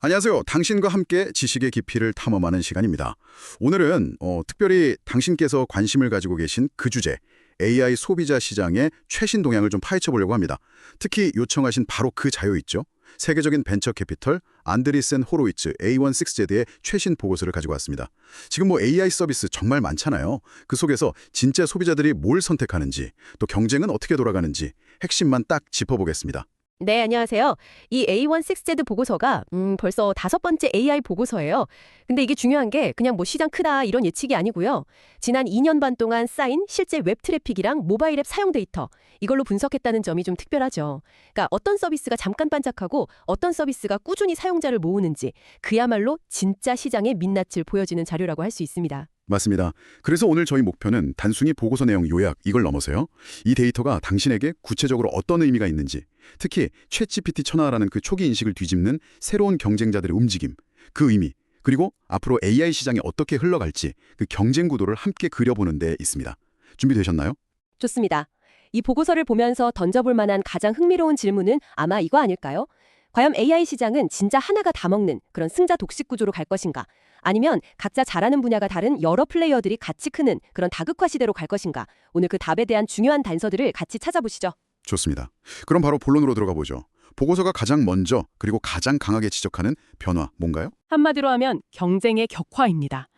안녕하세요. 당신과 함께 지식의 깊이를 탐험하는 시간입니다. 오늘은 특별히 당신께서 관심을 가지고 계신 그 주제, AI 소비자 시장의 최신 동향을 좀 파헤쳐 보려고 합니다. 특히 요청하신 바로 그 자료 있죠? 세계적인 벤처 캐피털 안드리센 호로위츠 A16Z의 최신 보고서를 가지고 왔습니다. 지금 AI 서비스 정말 많잖아요. 그 속에서 진짜 소비자들이 뭘 선택하는지, 또 경쟁은 어떻게 돌아가는지 핵심만 딱 짚어보겠습니다. 네, 안녕하세요. 이 A16Z 보고서가 벌써 5번째 AI 보고서예요. 근데 이게 중요한 게 그냥 시장 크다 이런 예측이 아니고요. 지난 2년 반 동안 쌓인 실제 웹 트래픽이랑 모바일 앱 사용 데이터 이걸로 분석했다는 점이 좀 특별하죠. 그러니까 어떤 서비스가 잠깐 반짝하고 어떤 서비스가 꾸준히 사용자를 모으는지 그야말로 진짜 시장의 민낯을 보여주는 자료라고 할 수 있습니다. 맞습니다. 그래서 오늘 저희 목표는 단순히 보고서 내용 요약 이걸 넘어서요. 이 데이터가 당신에게 구체적으로 어떤 의미가 있는지, 특히 챗GPT 천하라는 그 초기 인식을 뒤집는 새로운 경쟁자들의 움직임, 그 의미, 그리고 앞으로 AI 시장이 어떻게 흘러갈지 그 경쟁 구도를 함께 그려보는 데 있습니다. 준비되셨나요? 좋습니다. 이 보고서를 보면서 던져볼 만한 가장 흥미로운 질문은 아마 이거 아닐까요? 과연 AI 시장은 진짜 하나가 다 먹는 그런 승자 독식 구조로 갈 것인가? 아니면 각자 잘하는 분야가 다른 여러 플레이어들이 같이 크는 그런 다극화 시대로 갈 것인가? 오늘 그 답에 대한 중요한 단서들을 같이 찾아보시죠. 좋습니다. 그럼 바로 본론으로 들어가 보죠. 보고서가 가장 먼저 그리고 가장 강하게 지적하는 변화 뭔가요? 한마디로 하면 경쟁의 격화입니다.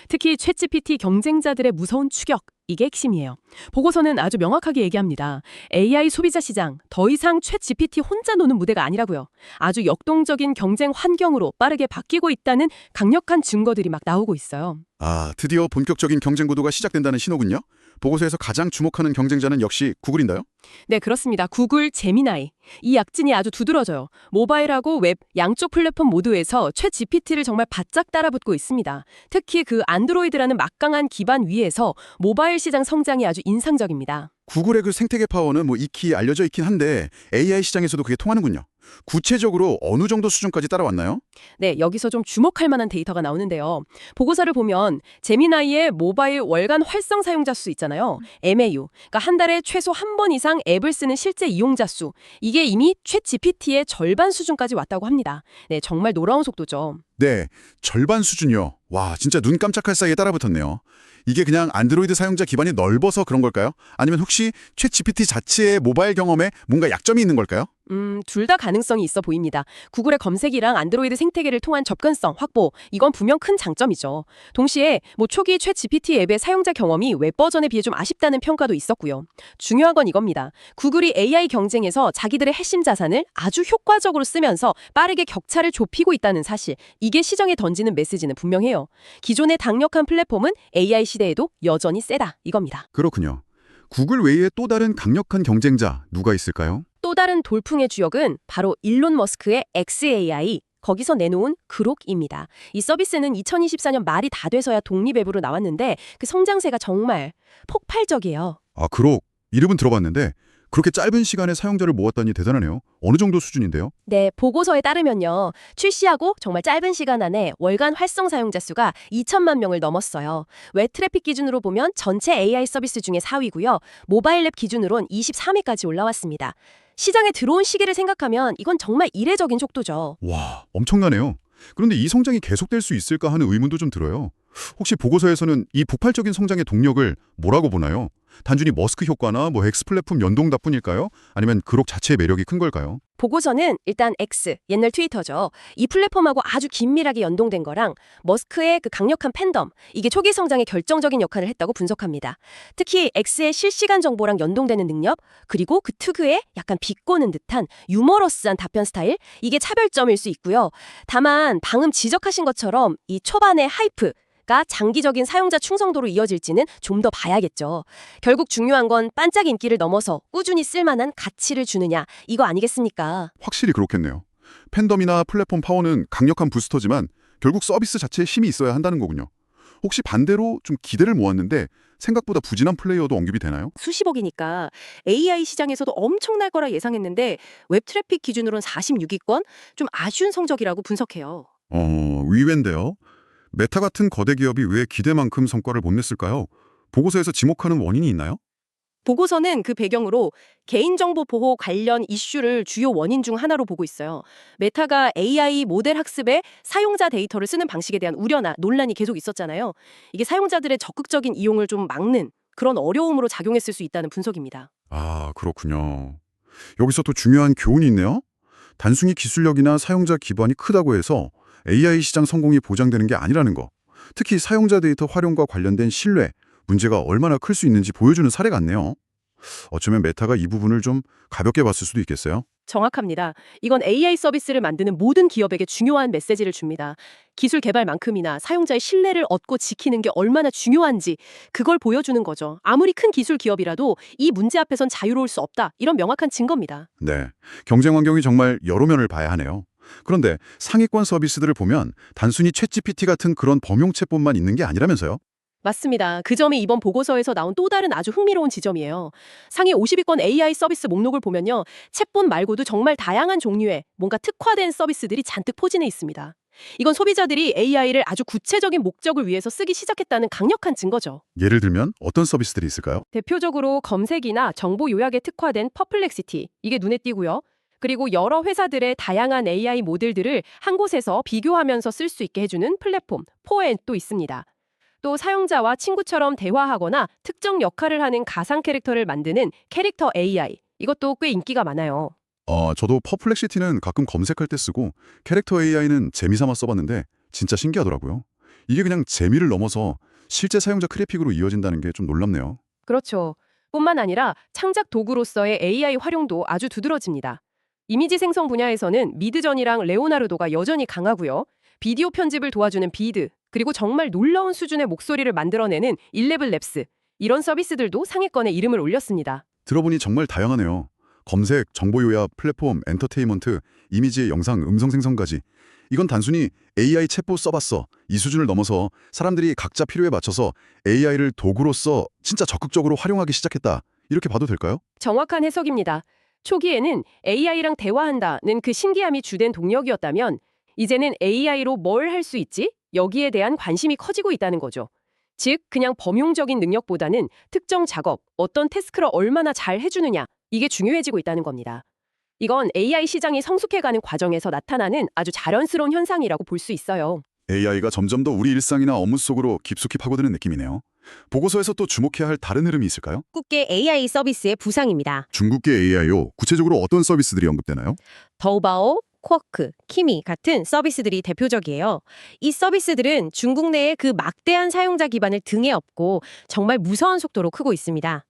특히 챗GPT 경쟁자들의 무서운 추격, 이게 핵심이에요. 보고서는 아주 명확하게 얘기합니다. AI 소비자 시장, 더 이상 챗GPT 혼자 노는 무대가 아니라고요. 아주 역동적인 경쟁 환경으로 빠르게 바뀌고 있다는 강력한 증거들이 막 나오고 있어요. 아, 드디어 본격적인 경쟁 구도가 시작된다는 신호군요. 보고서에서 가장 주목하는 경쟁자는 역시 구글인가요? 네, 그렇습니다. 구글 제미나이. 이 약진이 아주 두드러져요. 모바일하고 웹 양쪽 플랫폼 모두에서 챗GPT를 정말 바짝 따라붙고 있습니다. 특히 그 안드로이드라는 막강한 기반 위에서 모바일 시장 성장이 아주 인상적입니다. 구글의 그 생태계 파워는 익히 알려져 있긴 한데 AI 시장에서도 그게 통하는군요. 구체적으로 어느 정도 수준까지 따라왔나요? 네, 여기서 좀 주목할 만한 데이터가 나오는데요. 보고서를 보면 제미나이의 모바일 월간 활성 사용자 수 있잖아요. MAU. 그러니까 한 달에 최소 한 번 이상 앱을 쓰는 실제 이용자 수. 이게 이미 챗 GPT의 절반 수준까지 왔다고 합니다. 네, 정말 놀라운 속도죠. 네, 절반 수준이요. 와, 진짜 눈 깜짝할 사이에 따라붙었네요. 이게 그냥 안드로이드 사용자 기반이 넓어서 그런 걸까요? 아니면 혹시 챗 GPT 자체의 모바일 경험에 뭔가 약점이 있는 걸까요? 둘 다 가능성이 있어 보입니다. 구글의 검색이랑 안드로이드 생태계를 통한 접근성 확보, 이건 분명 큰 장점이죠. 동시에 초기 챗 GPT 앱의 사용자 경험이 웹 버전에 비해 좀 아쉽다는 평가도 있었고요. 중요한 건 이겁니다. 구글이 AI 경쟁에서 자기들의 핵심 자산을 아주 효과적으로 쓰면서 빠르게 격차를 좁히고 있다는 사실, 이게 시장에 던지는 메시지는 분명해요. 기존의 강력한 플랫폼은 AI 시대에도 여전히 세다, 이겁니다. 그렇군요. 구글 외에 또 다른 강력한 경쟁자 누가 있을까요? 또 다른 돌풍의 주역은 바로 일론 머스크의 XAI, 거기서 내놓은 그록입니다. 이 서비스는 2024년 말이 다 돼서야 독립앱으로 나왔는데 그 성장세가 정말 폭발적이에요. 아, 그록. 이름은 들어봤는데 그렇게 짧은 시간에 사용자를 모았다니 대단하네요. 어느 정도 수준인데요? 네, 보고서에 따르면요. 출시하고 정말 짧은 시간 안에 월간 활성 사용자 수가 2천만 명을 넘었어요. 웹 트래픽 기준으로 보면 전체 AI 서비스 중에 4위고요. 모바일 앱 기준으론 23위까지 올라왔습니다. 시장에 들어온 시기를 생각하면 이건 정말 이례적인 속도죠. 와, 엄청나네요. 그런데 이 성장이 계속될 수 있을까 하는 의문도 좀 들어요. 혹시 보고서에서는 이 폭발적인 성장의 동력을 뭐라고 보나요? 단순히 머스크 효과나 X 플랫폼 연동답뿐일까요? 아니면 그록 자체의 매력이 큰 걸까요? 보고서는 일단 X, 옛날 트위터죠. 이 플랫폼하고 아주 긴밀하게 연동된 거랑 머스크의 그 강력한 팬덤, 이게 초기 성장에 결정적인 역할을 했다고 분석합니다. 특히 X의 실시간 정보랑 연동되는 능력, 그리고 그 특유의 약간 비꼬는 듯한 유머러스한 답변 스타일, 이게 차별점일 수 있고요. 다만 방금 지적하신 것처럼 이 초반의 하이프, 가 장기적인 사용자 충성도로 이어질지는 좀 더 봐야겠죠. 결국 중요한 건 반짝 인기를 넘어서 꾸준히 쓸만한 가치를 주느냐, 이거 아니겠습니까? 확실히 그렇겠네요. 팬덤이나 플랫폼 파워는 강력한 부스터지만 결국 서비스 자체에 힘이 있어야 한다는 거군요. 혹시 반대로 좀 기대를 모았는데 생각보다 부진한 플레이어도 언급이 되나요? 수십억이니까 AI 시장에서도 엄청날 거라 예상했는데 웹 트래픽 기준으로는 46위권? 좀 아쉬운 성적이라고 분석해요. 의외인데요. 메타 같은 거대 기업이 왜 기대만큼 성과를 못 냈을까요? 보고서에서 지목하는 원인이 있나요? 보고서는 그 배경으로 개인정보 보호 관련 이슈를 주요 원인 중 하나로 보고 있어요. 메타가 AI 모델 학습에 사용자 데이터를 쓰는 방식에 대한 우려나 논란이 계속 있었잖아요. 이게 사용자들의 적극적인 이용을 좀 막는 그런 어려움으로 작용했을 수 있다는 분석입니다. 아, 그렇군요. 여기서 또 중요한 교훈이 있네요. 단순히 기술력이나 사용자 기반이 크다고 해서 AI 시장 성공이 보장되는 게 아니라는 거. 특히 사용자 데이터 활용과 관련된 신뢰, 문제가 얼마나 클 수 있는지 보여주는 사례 같네요. 어쩌면 메타가 이 부분을 좀 가볍게 봤을 수도 있겠어요. 정확합니다. 이건 AI 서비스를 만드는 모든 기업에게 중요한 메시지를 줍니다. 기술 개발만큼이나 사용자의 신뢰를 얻고 지키는 게 얼마나 중요한지 그걸 보여주는 거죠. 아무리 큰 기술 기업이라도 이 문제 앞에선 자유로울 수 없다. 이런 명확한 증거입니다. 네, 경쟁 환경이 정말 여러 면을 봐야 하네요. 그런데 상위권 서비스들을 보면 단순히 챗GPT 같은 그런 범용 챗봇만 있는 게 아니라면서요? 맞습니다. 그 점이 이번 보고서에서 나온 또 다른 아주 흥미로운 지점이에요. 상위 50위권 AI 서비스 목록을 보면요. 챗봇 말고도 정말 다양한 종류의 뭔가 특화된 서비스들이 잔뜩 포진해 있습니다. 이건 소비자들이 AI를 아주 구체적인 목적을 위해서 쓰기 시작했다는 강력한 증거죠. 예를 들면 어떤 서비스들이 있을까요? 대표적으로 검색이나 정보 요약에 특화된 퍼플렉시티, 이게 눈에 띄고요. 그리고 여러 회사들의 다양한 AI 모델들을 한 곳에서 비교하면서 쓸 수 있게 해주는 플랫폼, 포엔도 있습니다. 또 사용자와 친구처럼 대화하거나 특정 역할을 하는 가상 캐릭터를 만드는 캐릭터 AI, 이것도 꽤 인기가 많아요. 저도 퍼플렉시티는 가끔 검색할 때 쓰고 캐릭터 AI는 재미삼아 써봤는데 진짜 신기하더라고요. 이게 그냥 재미를 넘어서 실제 사용자 트래픽으로 이어진다는 게 좀 놀랍네요. 그렇죠. 뿐만 아니라 창작 도구로서의 AI 활용도 아주 두드러집니다. 이미지 생성 분야에서는 미드전이랑 레오나르도가 여전히 강하고요. 비디오 편집을 도와주는 비드, 그리고 정말 놀라운 수준의 목소리를 만들어내는 일레블랩스, 이런 서비스들도 상위권에 이름을 올렸습니다. 들어보니 정말 다양하네요. 검색, 정보 요약, 플랫폼, 엔터테인먼트, 이미지, 영상, 음성 생성까지. 이건 단순히 AI 챗봇 써봤어. 이 수준을 넘어서 사람들이 각자 필요에 맞춰서 AI를 도구로서 진짜 적극적으로 활용하기 시작했다. 이렇게 봐도 될까요? 정확한 해석입니다. 초기에는 AI랑 대화한다는 그 신기함이 주된 동력이었다면 이제는 AI로 뭘 할 수 있지? 여기에 대한 관심이 커지고 있다는 거죠. 즉, 그냥 범용적인 능력보다는 특정 작업, 어떤 태스크를 얼마나 잘 해주느냐, 이게 중요해지고 있다는 겁니다. 이건 AI 시장이 성숙해가는 과정에서 나타나는 아주 자연스러운 현상이라고 볼 수 있어요. AI가 점점 더 우리 일상이나 업무 속으로 깊숙이 파고드는 느낌이네요. 보고서에서 또 주목해야 할 다른 흐름이 있을까요? 국계 AI 서비스의 부상입니다. 중국계 AI요. 구체적으로 어떤 서비스들이 언급되나요? 더우바오, 쿼크, 키미 같은 서비스들이 대표적이에요. 이 서비스들은 중국 내의 그 막대한 사용자 기반을 등에 업고 정말 무서운 속도로 크고 있습니다.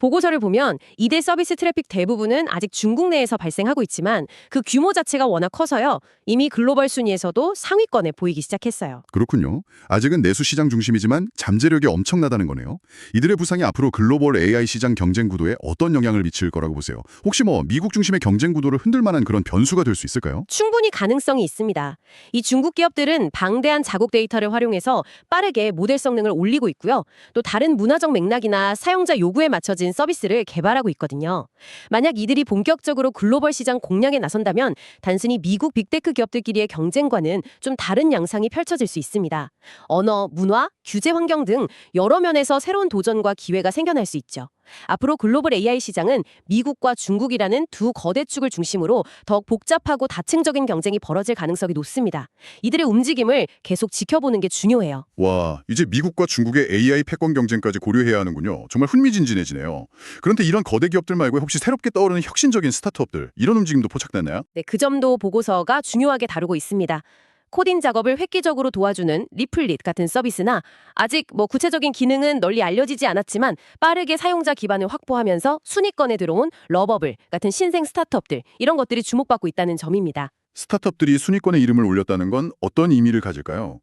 보고서를 보면 이대 서비스 트래픽 대부분은 아직 중국 내에서 발생하고 있지만 그 규모 자체가 워낙 커서요. 이미 글로벌 순위에서도 상위권에 보이기 시작했어요. 그렇군요. 아직은 내수 시장 중심이지만 잠재력이 엄청나다는 거네요. 이들의 부상이 앞으로 글로벌 AI 시장 경쟁 구도에 어떤 영향을 미칠 거라고 보세요? 혹시 미국 중심의 경쟁 구도를 흔들 만한 그런 변수가 될 수 있을까요? 충분히 가능성이 있습니다. 이 중국 기업들은 방대한 자국 데이터를 활용해서 빠르게 모델 성능을 올리고 있고요. 또 다른 문화적 맥락이나 사용자 요구에 맞춰진 서비스를 개발하고 있거든요. 만약 이들이 본격적으로 글로벌 시장 공략에 나선다면 단순히 미국 빅테크 기업들끼리의 경쟁과는 좀 다른 양상이 펼쳐질 수 있습니다. 언어, 문화, 규제 환경 등 여러 면에서 새로운 도전과 기회가 생겨날 수 있죠. 앞으로 글로벌 AI 시장은 미국과 중국이라는 두 거대 축을 중심으로 더욱 복잡하고 다층적인 경쟁이 벌어질 가능성이 높습니다. 이들의 움직임을 계속 지켜보는 게 중요해요. 와, 이제 미국과 중국의 AI 패권 경쟁까지 고려해야 하는군요. 정말 흥미진진해지네요. 그런데 이런 거대 기업들 말고 혹시 새롭게 떠오르는 혁신적인 스타트업들, 이런 움직임도 포착됐나요? 네, 그 점도 보고서가 중요하게 다루고 있습니다. 코딩 작업을 획기적으로 도와주는 리플릿 같은 서비스나 아직 구체적인 기능은 널리 알려지지 않았지만 빠르게 사용자 기반을 확보하면서 순위권에 들어온 러버블 같은 신생 스타트업들, 이런 것들이 주목받고 있다는 점입니다. 스타트업들이 순위권에 이름을 올렸다는 건 어떤 의미를 가질까요?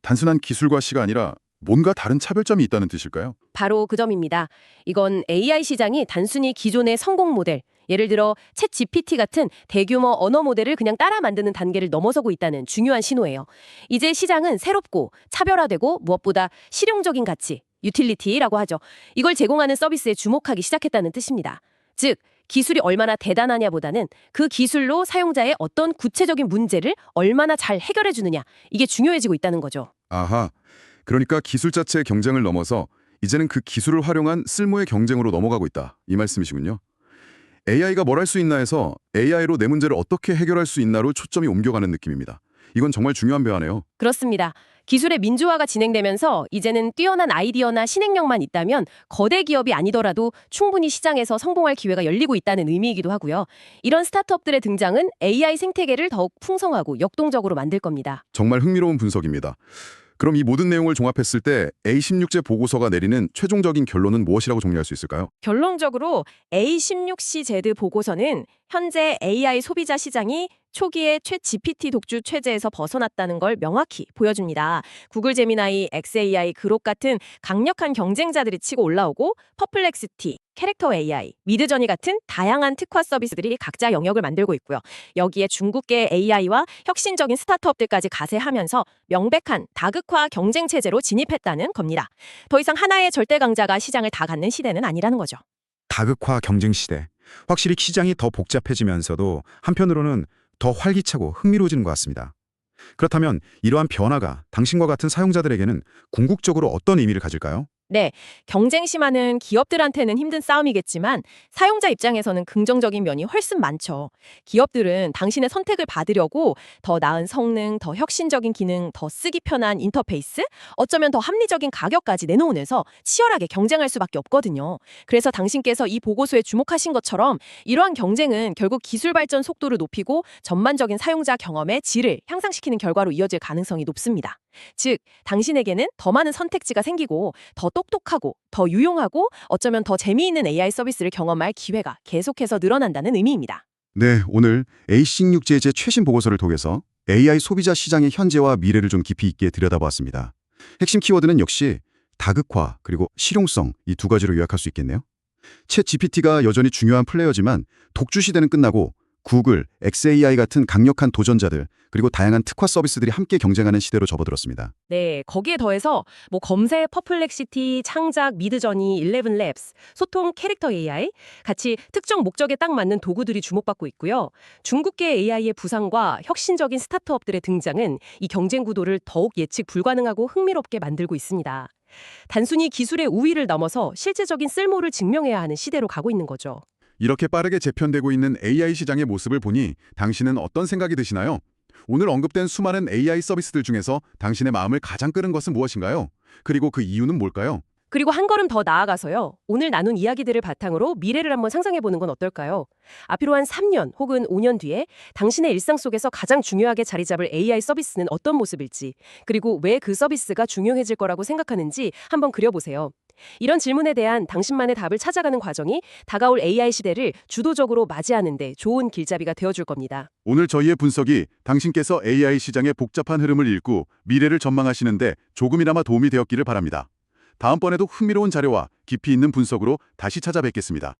단순한 기술과 시가 아니라 뭔가 다른 차별점이 있다는 뜻일까요? 바로 그 점입니다. 이건 AI 시장이 단순히 기존의 성공 모델, 예를 들어 챗 GPT 같은 대규모 언어 모델을 그냥 따라 만드는 단계를 넘어서고 있다는 중요한 신호예요. 이제 시장은 새롭고 차별화되고 무엇보다 실용적인 가치, 유틸리티라고 하죠. 이걸 제공하는 서비스에 주목하기 시작했다는 뜻입니다. 즉, 기술이 얼마나 대단하냐보다는 그 기술로 사용자의 어떤 구체적인 문제를 얼마나 잘 해결해 주느냐, 이게 중요해지고 있다는 거죠. 아하, 그러니까 기술 자체의 경쟁을 넘어서 이제는 그 기술을 활용한 쓸모의 경쟁으로 넘어가고 있다. 이 말씀이시군요. AI가 뭘 할 수 있나 해서 AI로 내 문제를 어떻게 해결할 수 있나로 초점이 옮겨가는 느낌입니다. 이건 정말 중요한 변화네요. 그렇습니다. 기술의 민주화가 진행되면서 이제는 뛰어난 아이디어나 신행력만 있다면 거대 기업이 아니더라도 충분히 시장에서 성공할 기회가 열리고 있다는 의미이기도 하고요. 이런 스타트업들의 등장은 AI 생태계를 더욱 풍성하고 역동적으로 만들 겁니다. 정말 흥미로운 분석입니다. 그럼 이 모든 내용을 종합했을 때 A16제 보고서가 내리는 최종적인 결론은 무엇이라고 정리할 수 있을까요? 결론적으로 A16CZ 보고서는 현재 AI 소비자 시장이 초기에 챗 GPT 독주 체제에서 벗어났다는 걸 명확히 보여줍니다. 구글 제미나이, xAI, 그록 같은 강력한 경쟁자들이 치고 올라오고 퍼플렉시티, 캐릭터 AI, 미드저니 같은 다양한 특화 서비스들이 각자 영역을 만들고 있고요. 여기에 중국계 AI와 혁신적인 스타트업들까지 가세하면서 명백한 다극화 경쟁 체제로 진입했다는 겁니다. 더 이상 하나의 절대 강자가 시장을 다 갖는 시대는 아니라는 거죠. 다극화 경쟁 시대. 확실히 시장이 더 복잡해지면서도 한편으로는 더 활기차고 흥미로워지는 것 같습니다. 그렇다면 이러한 변화가 당신과 같은 사용자들에게는 궁극적으로 어떤 의미를 가질까요? 네, 경쟁 심화는 기업들한테는 힘든 싸움이겠지만 사용자 입장에서는 긍정적인 면이 훨씬 많죠. 기업들은 당신의 선택을 받으려고 더 나은 성능, 더 혁신적인 기능, 더 쓰기 편한 인터페이스, 어쩌면 더 합리적인 가격까지 내놓으면서 치열하게 경쟁할 수밖에 없거든요. 그래서 당신께서 이 보고서에 주목하신 것처럼 이러한 경쟁은 결국 기술 발전 속도를 높이고 전반적인 사용자 경험의 질을 향상시키는 결과로 이어질 가능성이 높습니다. 즉, 당신에게는 더 많은 선택지가 생기고 더 똑똑하고 더 유용하고 어쩌면 더 재미있는 AI 서비스를 경험할 기회가 계속해서 늘어난다는 의미입니다. 네, 오늘 A16제의 최신 보고서를 통해서 AI 소비자 시장의 현재와 미래를 좀 깊이 있게 들여다보았습니다. 핵심 키워드는 역시 다극화 그리고 실용성 이 두 가지로 요약할 수 있겠네요. 챗 GPT가 여전히 중요한 플레이어지만 독주 시대는 끝나고 구글, xAI 같은 강력한 도전자들 그리고 다양한 특화 서비스들이 함께 경쟁하는 시대로 접어들었습니다. 네, 거기에 더해서 검색, 퍼플렉시티, 창작, 미드저니, 11랩스, 소통, 캐릭터 AI 같이 특정 목적에 딱 맞는 도구들이 주목받고 있고요. 중국계 AI의 부상과 혁신적인 스타트업들의 등장은 이 경쟁 구도를 더욱 예측 불가능하고 흥미롭게 만들고 있습니다. 단순히 기술의 우위를 넘어서 실제적인 쓸모를 증명해야 하는 시대로 가고 있는 거죠. 이렇게 빠르게 재편되고 있는 AI 시장의 모습을 보니 당신은 어떤 생각이 드시나요? 오늘 언급된 수많은 AI 서비스들 중에서 당신의 마음을 가장 끄는 것은 무엇인가요? 그리고 그 이유는 뭘까요? 그리고 한 걸음 더 나아가서요. 오늘 나눈 이야기들을 바탕으로 미래를 한번 상상해보는 건 어떨까요? 앞으로 한 3년 혹은 5년 뒤에 당신의 일상 속에서 가장 중요하게 자리 잡을 AI 서비스는 어떤 모습일지, 그리고 왜 그 서비스가 중요해질 거라고 생각하는지 한번 그려보세요. 이런 질문에 대한 당신만의 답을 찾아가는 과정이 다가올 AI 시대를 주도적으로 맞이하는 데 좋은 길잡이가 되어줄 겁니다. 오늘 저희의 분석이 당신께서 AI 시장의 복잡한 흐름을 읽고 미래를 전망하시는데 조금이나마 도움이 되었기를 바랍니다. 다음번에도 흥미로운 자료와 깊이 있는 분석으로 다시 찾아뵙겠습니다.